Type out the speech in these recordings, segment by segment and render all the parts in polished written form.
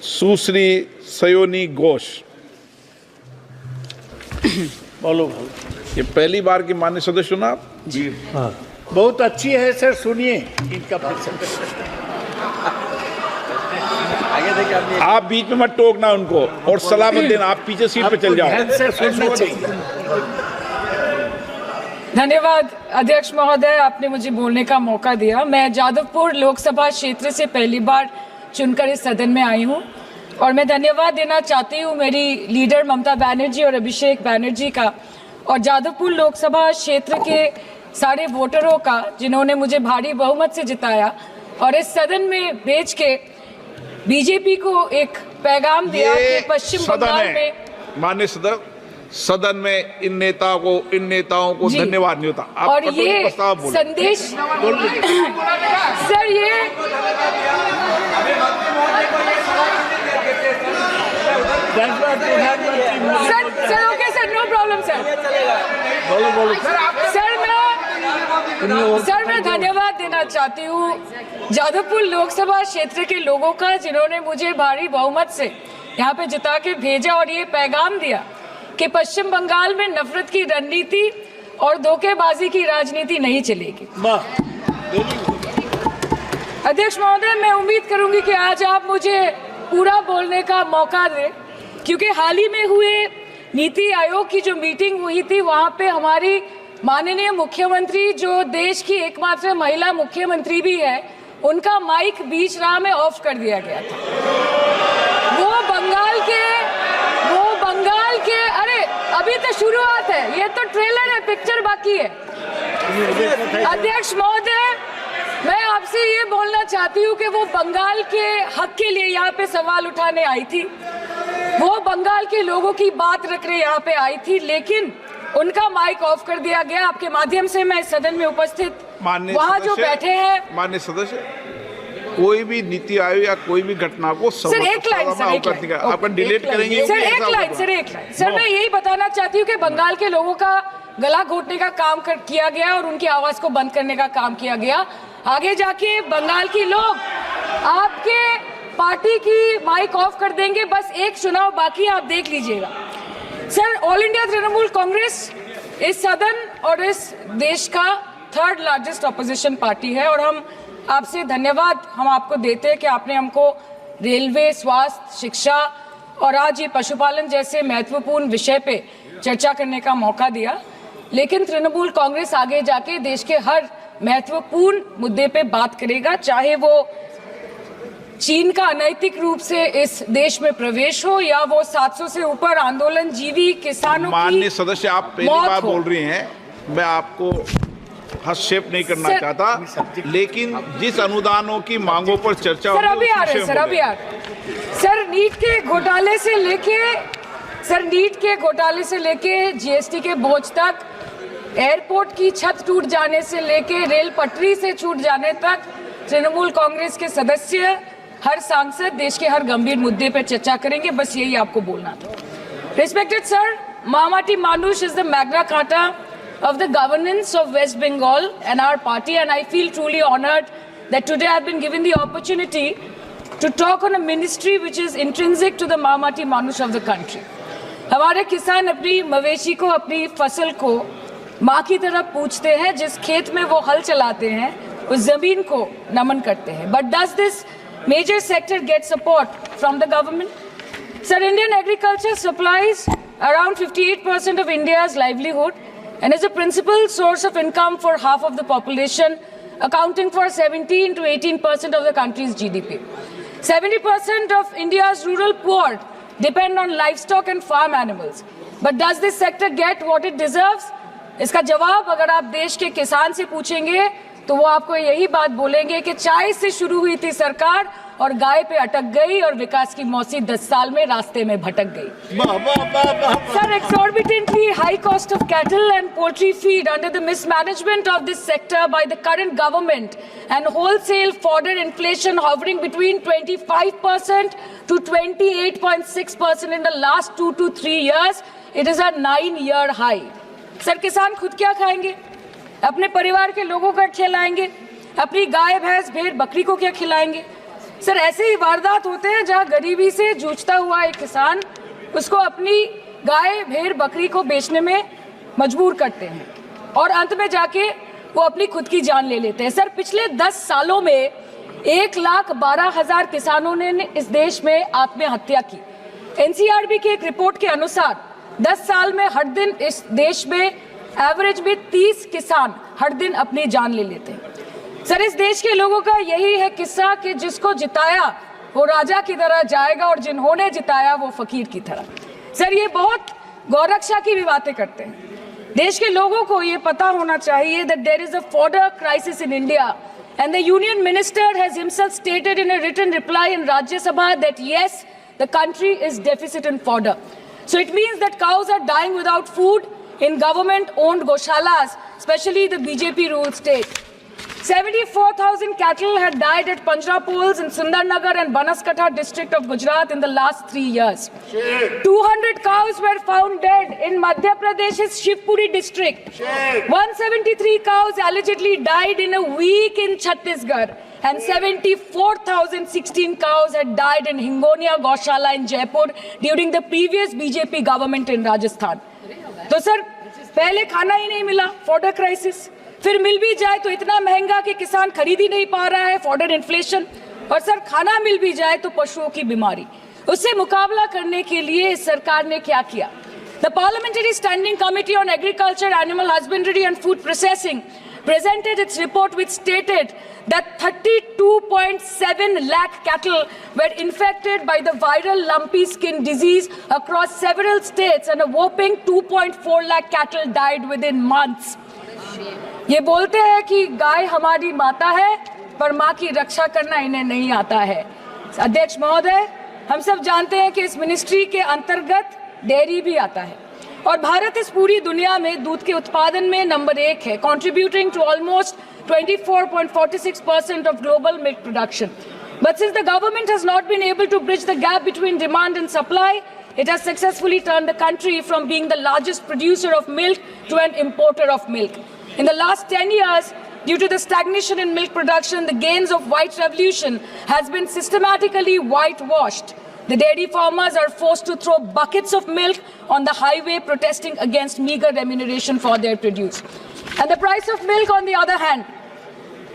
सुश्री सयोनी घोष। बोलो। ये पहली बार की माननीय सदस्य चुनाव जी हाँ, बहुत अच्छी है सर, सुनिए इनका आगे देखिए। आप बीच में मत टोकना उनको और सलाह मत देना, आप पीछे सीट पे चल जाओ। सुनना चाहिए। धन्यवाद अध्यक्ष महोदय, आपने मुझे बोलने का मौका दिया। मैं जादवपुर लोकसभा क्षेत्र से पहली बार चुनकर इस सदन में आई हूं और मैं धन्यवाद देना चाहती हूं मेरी लीडर ममता बनर्जी और अभिषेक बनर्जी का, और जादवपुर लोकसभा क्षेत्र के सारे वोटरों का जिन्होंने मुझे भारी बहुमत से जिताया और इस सदन में भेज के बीजेपी को एक पैगाम दिया कि पश्चिम बंगाल में माननीय सदन में इन नेताओं को धन्यवाद नहीं होता। आप और ये संदेश सर, ये sir okay sir, no problem sir. बोलो सर मैं धन्यवाद देना चाहती हूँ जादवपुर लोकसभा क्षेत्र के लोगों का जिन्होंने मुझे भारी बहुमत से यहाँ पे जिता के भेजा और ये पैगाम दिया कि पश्चिम बंगाल में नफरत की रणनीति और धोखेबाजी की राजनीति नहीं चलेगी। अध्यक्ष महोदय, मैं उम्मीद करूंगी कि आज आप मुझे पूरा बोलने का मौका दें, क्योंकि हाल ही में हुए नीति आयोग की जो मीटिंग हुई थी वहां पे हमारी माननीय मुख्यमंत्री, जो देश की एकमात्र महिला मुख्यमंत्री भी है, उनका माइक बीच राह में ऑफ कर दिया गया था। वो बंगाल के अरे अभी तो शुरुआत है, ये तो ट्रेलर है, पिक्चर बाकी है। अध्यक्ष महोदय, मैं आपसे ये बोलना चाहती हूँ कि वो बंगाल के हक के लिए यहाँ पे सवाल उठाने आई थी, वो बंगाल के लोगों की बात रखने यहाँ पे आई थी, लेकिन उनका माइक ऑफ कर दिया गया। आपके माध्यम से मैं इस सदन में उपस्थित वहाँ जो बैठे हैं माननीय सदस्य, कोई भी नीति आयोग या कोई भी घटना को सर एक लाइन आपका डिलीट करेंगे सर, एक लाइन सर, मैं यही बताना चाहती हूँ कि बंगाल के लोगों का गला घोटने का काम किया गया और उनकी आवाज को बंद करने का काम किया गया। आगे जाके बंगाल के लोग आपके पार्टी की माइक ऑफ कर देंगे, बस एक चुनाव बाकी, आप देख लीजिएगा। Sir, all India Trinamool Congress इस सदन और इस देश का 3rd लार्जेस्ट ऑपोजिशन पार्टी है और हम आपसे धन्यवाद हम आपको देते हैं कि आपने हमको रेलवे, स्वास्थ्य, शिक्षा और आज ये पशुपालन जैसे महत्वपूर्ण विषय पे चर्चा करने का मौका दिया। लेकिन तृणमूल कांग्रेस आगे जाके देश के हर महत्वपूर्ण मुद्दे पे बात करेगा, चाहे वो चीन का अनैतिक रूप से इस देश में प्रवेश हो या वो 700 से ऊपर आंदोलन जीवी किसानों की। माननीय सदस्य, आप पहली बार बोल रही हैं, मैं आपको हस्तक्षेप नहीं करना चाहता, लेकिन जिस अनुदानों की मांगों पर चर्चा सर अभी आ रहे सर, नीट के घोटाले से लेके जीएसटी के बोझ तक, एयरपोर्ट की छत टूट जाने से लेके रेल पटरी से छूट जाने तक, तृणमूल कांग्रेस के सदस्य, हर सांसद देश के हर गंभीर मुद्दे पर चर्चा करेंगे। बस यही आपको बोलना था। Respected sir, Mahamati Manush is the Magna Carta of the governance of West Bengal and our party, and I feel truly honored that today I've been given the opportunity to talk on a ministry which is intrinsic to the Mahamati Manush of the country. हमारे किसान अपनी मवेशी को, अपनी फसल को माँ की तरह पूछते हैं, जिस खेत में वो हल चलाते हैं उस जमीन को नमन करते हैं। But does this major sector get support from the government? Sir, Indian agriculture supplies around 58% of India's livelihood and is a principal source of income for half of the population, accounting for 17 to 18% of the country's GDP. 70% of India's rural poor depend on livestock and farm animals. But does this sector get what it deserves? इसका जवाब अगर आप देश के किसान से पूछेंगे तो वो आपको यही बात बोलेंगे कि चाय से शुरू हुई थी सरकार और गाय पे अटक गई और विकास की मौसी 10 साल में रास्ते में भटक गई। Sir, exorbitantly high cost of cattle and poultry feed under the mismanagement of this sector by the current government and wholesale fodder inflation hovering between 25% to 28.6% in the last 2 to 3 years, it is a 9-year high. Sir, किसान खुद क्या खाएंगे? अपने परिवार के लोगों का खिलाएंगे? अपनी गाय, भैंस, भेड़, बकरी को क्या खिलाएंगे? सर ऐसे ही वारदात होते हैं जहां गरीबी से जूझता हुआ एक किसान उसको अपनी गाय भेड़ बकरी को बेचने में मजबूर करते हैं और अंत में जाके वो अपनी खुद की जान ले लेते हैं। सर पिछले 10 सालों में 1,12,000 किसानों ने इस देश में आत्महत्या की। एनसीआरबी की एक रिपोर्ट के अनुसार 10 साल में हर दिन इस देश में एवरेज में 30 किसान हर दिन अपनी जान ले लेते हैं। सर इस देश के लोगों का यही है किस्सा कि जिसको जिताया वो राजा की तरह जाएगा और जिन्होंने जिताया वो फकीर की तरह। सर ये बहुत गौरक्षा की भी बातें करते हैं। देश के लोगों को ये पता होना चाहिए that there is a fodder crisis in India and the union minister has himself stated in a written reply in Rajya Sabha that yes, the country is deficit in fodder. So it means that cows are dying without food in government owned goshalas, especially the BJP ruled state. 74,000 cattle had died at Panjrapols in Sundarnagar and Banaskantha district of Gujarat in the last 3 years. 200 cows were found dead in Madhya Pradesh's Shivpuri district. 173 cows allegedly died in a week in Chhattisgarh. And 74,016 cows had died in Hingonia Goshala in Jaipur during the previous BJP government in Rajasthan. तो sir पहले खाना ही नहीं मिला, fodder crisis, फिर मिल भी जाए तो इतना महंगा कि किसान खरीद ही नहीं पा रहा है, फॉडर इन्फ्लेशन, और सर खाना मिल भी जाए तो पशुओं की बीमारी। उससे मुकाबला करने के लिए इस सरकार ने क्या किया? The Parliamentary Standing Committee on Agriculture, Animal Husbandry and Food Processing presented its report which stated that 32.7 lakh cattle were infected by the viral lumpy skin disease across several states and a whopping 2.4 lakh cattle died within months. ये बोलते हैं कि गाय हमारी माता है पर माँ की रक्षा करना इन्हें नहीं आता है। अध्यक्ष महोदय, हम सब जानते हैं कि इस मिनिस्ट्री के अंतर्गत डेयरी भी आता है और भारत इस पूरी दुनिया में दूध के उत्पादन में नंबर 1 है, contributing to almost 24.46% of global milk production. But since the government has not been able to bridge the gap between demand and supply, it has successfully turned the country from being the largest producer of milk to an importer of milk. In the last 10 years, due to the stagnation in milk production, the gains of white revolution has been systematically whitewashed. The dairy farmers are forced to throw buckets of milk on the highway protesting against meager remuneration for their produce. And the price of milk, on the other hand,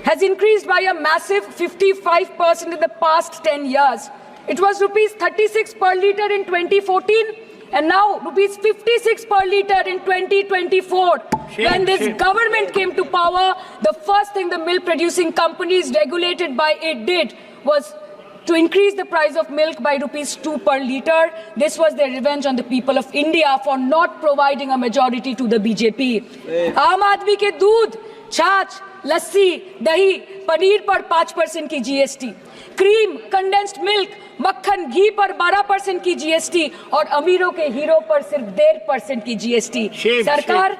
has increased by a massive 55% in the past 10 years. It was rupees 36 per litre in 2014 and now rupees 56 per litre in 2024. When this government came to power, the first thing the milk producing companies regulated by it did was to increase the price of milk by rupees 2 per litre. This was their revenge on the people of India for not providing a majority to the BJP. आम आदमी के दूध, छाछ, लस्सी, दही, पनीर पर 5% की GST, cream, condensed milk, मक्खन, घी पर 12% की जीएसटी और अमीरों के हीरो पर सिर्फ 1.5% की जीएसटी। सरकार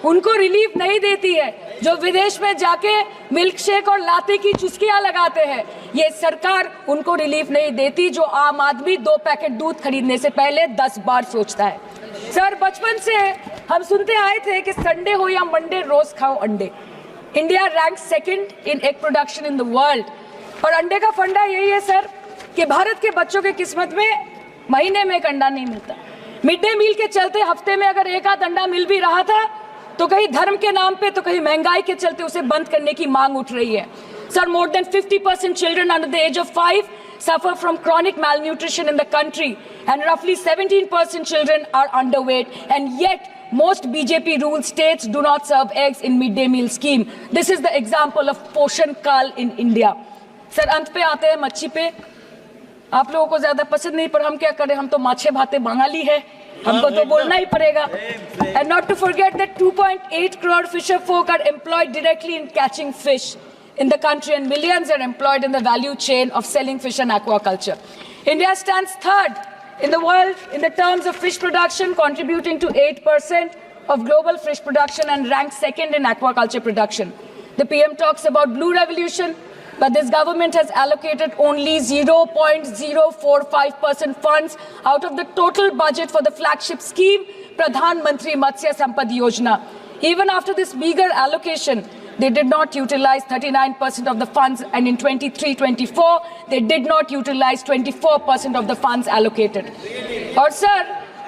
उनको रिलीफ नहीं देती है जो विदेश में जाके मिल्क शेक और लाते की चुस्कियां लगाते हैं। ये सरकार उनको रिलीफ नहीं देती जो आम आदमी 2 पैकेट दूध खरीदने से पहले 10 बार सोचता है। सर बचपन से हम सुनते आए थे कि संडे हो या मंडे रोज खाओ अंडे। India rank 2nd in egg production in the world और अंडे का फंडा यही है सर कि भारत के बच्चों के किस्मत में महीने में एक अंडा नहीं मिलता। मिड डे मील के चलते हफ्ते में अगर एक आध अंडा मिल भी रहा था तो कहीं धर्म के नाम पे तो कहीं महंगाई के चलते उसे बंद करने की मांग उठ रही है। Sir more than 50% children under the age of 5 suffer from chronic malnutrition in the country and roughly 17% children are underweight and yet most BJP ruled states do not serve eggs in midday meal scheme. This is the example of Poshan Kal in India. Sir अंत पे आते हैं मच्छी पे। आप लोगों को ज्यादा पसंद नहीं पर हम क्या करें, हम तो माछे भाते बंगाली है, हमको तो बोलना ही पड़ेगा। And not to forget that 2.8 crore fisher folk are employed directly in catching fish in the country and millions are employed in the value chain of selling fish and aquaculture. India stands 3rd in the world in the terms of fish production, contributing to 8% of global fish production and ranked 2nd in aquaculture production. The PM talks about blue revolution, but this government has allocated only 0.045% funds out of the total budget for the flagship scheme, Pradhan Mantri Matsya Sampad Yojana. Even after this meager allocation, they did not utilize 39% of the funds, and in 23-24 they did not utilize 24% of the funds allocated. और sir,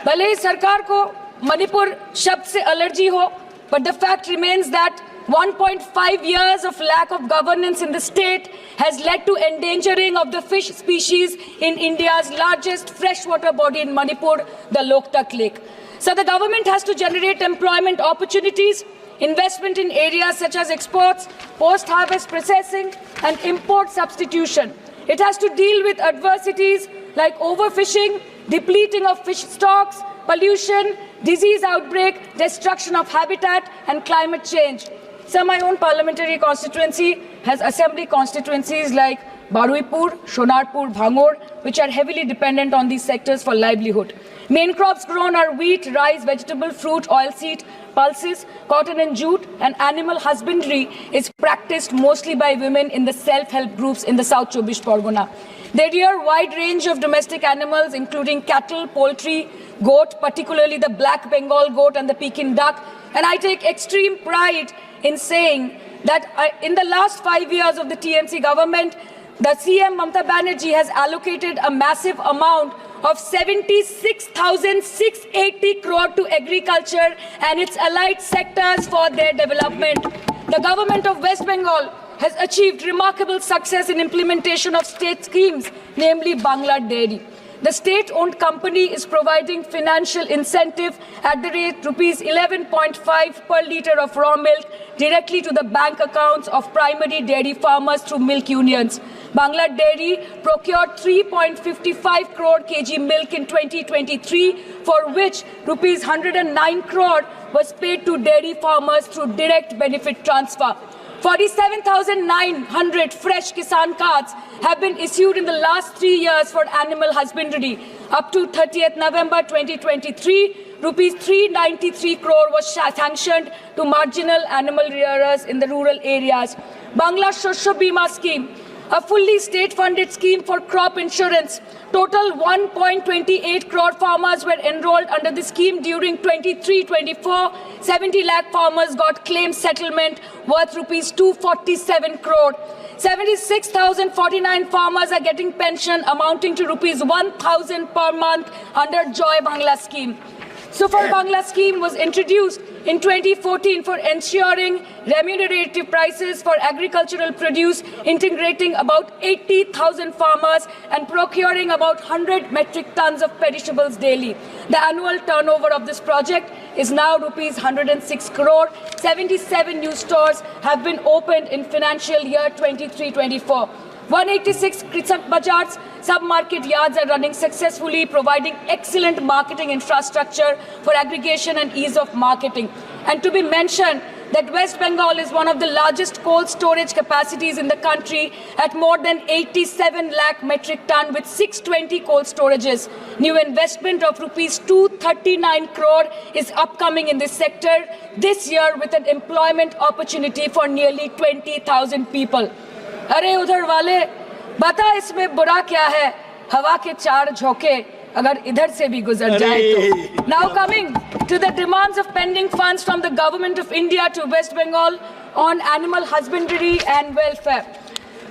भले ही सरकार को मणिपुर शब्द से allergy हो, but the fact remains that 1.5 years of lack of governance in the state has led to endangering of the fish species in India's largest freshwater body in Manipur, the Loktak Lake. So the government has to generate employment opportunities, investment in areas such as exports, post-harvest processing, and import substitution. It has to deal with adversities like overfishing, depleting of fish stocks, pollution, disease outbreak, destruction of habitat, and climate change. So my own parliamentary constituency has assembly constituencies like Baruipur, Shonarpur, Bhangor, which are heavily dependent on these sectors for livelihood. Main crops grown are wheat, rice, vegetable, fruit, oilseed, pulses, cotton and jute, and animal husbandry is practiced mostly by women in the self-help groups in the South Chobbish Pargona. They rear a wide range of domestic animals, including cattle, poultry, goat, particularly the black Bengal goat and the Pekin duck. And I take extreme pride in saying that in the last 5 years of the TMC government, the CM Mamata Banerjee has allocated a massive amount of 76,680 crore to agriculture and its allied sectors for their development. The government of West Bengal has achieved remarkable success in implementation of state schemes, namely Bangla Dairy. The state-owned company is providing financial incentive at the rate rupees 11.5 per litre of raw milk directly to the bank accounts of primary dairy farmers through milk unions. Bangla Dairy procured 3.55 crore kg milk in 2023, for which rupees 109 crore was paid to dairy farmers through direct benefit transfer. 47,900 fresh Kisan cards have been issued in the last 3 years for animal husbandry. Up to 30th November 2023, rupees 393 crore was sanctioned to marginal animal rearers in the rural areas. Bangla Shosho Bima scheme, a fully state-funded scheme for crop insurance. Total 1.28 crore farmers were enrolled under the scheme during 23-24. 70 lakh farmers got claim settlement worth rupees 247 crore. 76,049 farmers are getting pension amounting to rupees 1,000 per month under Joy Bangla scheme. Super Bangla scheme was introduced in 2014 for ensuring remunerative prices for agricultural produce, integrating about 80,000 farmers and procuring about 100 metric tons of perishables daily. The annual turnover of this project is now rupees 106 crore. 77 new stores have been opened in financial year 23-24. 186 Krisak Bazars sub-market yards are running successfully, providing excellent marketing infrastructure for aggregation and ease of marketing. And to be mentioned that West Bengal is one of the largest cold storage capacities in the country at more than 87 lakh metric ton with 620 cold storages. New investment of rupees 239 crore is upcoming in this sector this year with an employment opportunity for nearly 20,000 people. अरे उधर वाले बता इसमें बुरा क्या है, हवा के चार झोंके अगर इधर से भी गुजर जाए तो. Now coming to the demands of pending funds from the government of India to West Bengal on animal husbandry and welfare.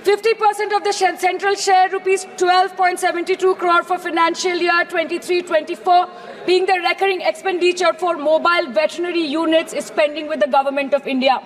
50% of the central share, rupees 12.72 crore for financial year 23-24, being the recurring expenditure for mobile veterinary units, is pending with the government of India.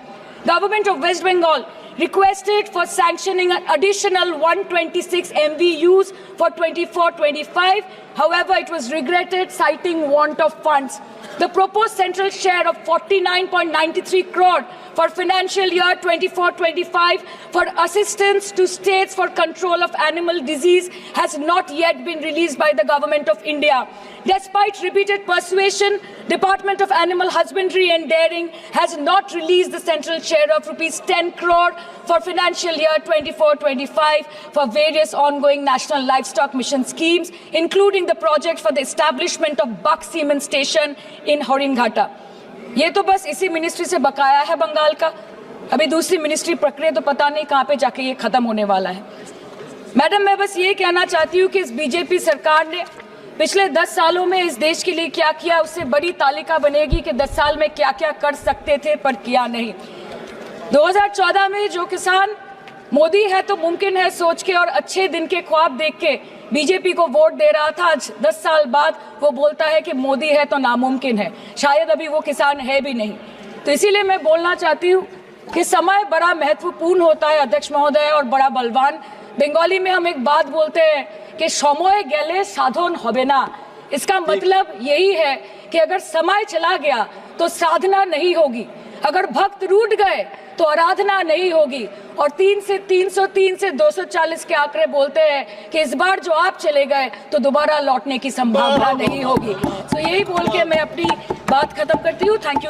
Government of West Bengal requested for sanctioning an additional 126 MVUs for 24-25. However, it was regretted, citing want of funds. The proposed central share of 49.93 crore for financial year 24-25 for assistance to states for control of animal disease has not yet been released by the government of India. Despite repeated persuasion, Department of Animal Husbandry and Dairying has not released the central share of rupees 10 crore for financial year 24-25 for various ongoing national livestock mission schemes, including the project for the establishment of Buck Semen Station in Horinghata. ये तो बस इसी ministry से बकाया है बंगाल का. अभी दूसरी मिनिस्ट्री प्रक्रिया तो पता नहीं कहाँ पे जाके ये खत्म होने वाला है. मैडम, मैं बस ये कहना चाहती हूँ कि इस बीजेपी सरकार ने पिछले 10 सालों में इस देश के लिए क्या किया, उससे बड़ी तालिका बनेगी कि 10 साल में क्या क्या कर सकते थे पर किया नहीं. 2014 में जो किसान मोदी है तो मुमकिन है सोच के और अच्छे दिन के ख्वाब देख के बीजेपी को वोट दे रहा था, आज 10 साल बाद वो बोलता है कि मोदी है तो नामुमकिन है। शायद अभी वो किसान है भी नहीं। तो इसीलिए मैं बोलना चाहती हूँ कि समय बड़ा महत्वपूर्ण होता है अध्यक्ष महोदय, और बड़ा बलवान। बंगाली में हम एक बात बोलते हैं कि समय गेले साधन होबे ना। इसका मतलब यही है कि अगर समय चला गया तो साधना नहीं होगी, अगर भक्त रूठ गए तो आराधना नहीं होगी। और 3 से 303 से 240 के आंकड़े बोलते हैं कि इस बार जो आप चले गए तो दोबारा लौटने की संभावना नहीं होगी। तो यही बोल के मैं अपनी बात खत्म करती हूँ। Thank you.